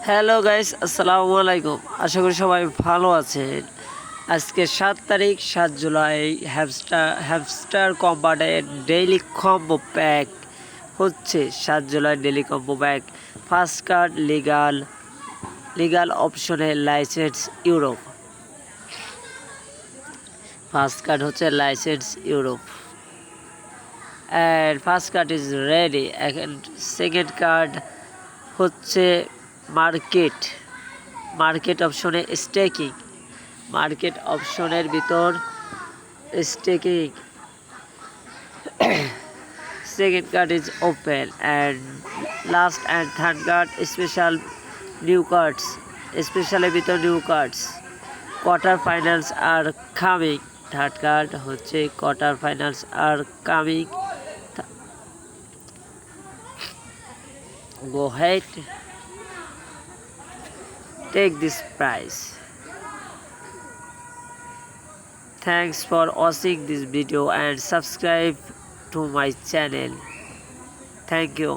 Hello guys, আসসালামু আলাইকুম। আশা করি সবাই ভালো আছেন। আজকে 7 তারিখ 7 জুলাই হ্যামস্টার কম্বাটের ডেইলি কম্বো প্যাক হচ্ছে। 7 জুলাই daily combo pack first card legal অপশনে লাইসেন্স ইউরোপ। ফার্স্ট কার্ড হচ্ছে license Europe and first card is ready. Second card হচ্ছে মার্কেট অপশনে স্টেকিং। মার্কেট অপশনের ভিতর staking. Second card is open and last and third card special new cards. স্পেশালের ভিতর new cards. Quarter finals are coming. Third card হচ্ছে quarter finals are coming. Go ahead, take this prize. Thanks for watching this video and subscribe to my channel. Thank you.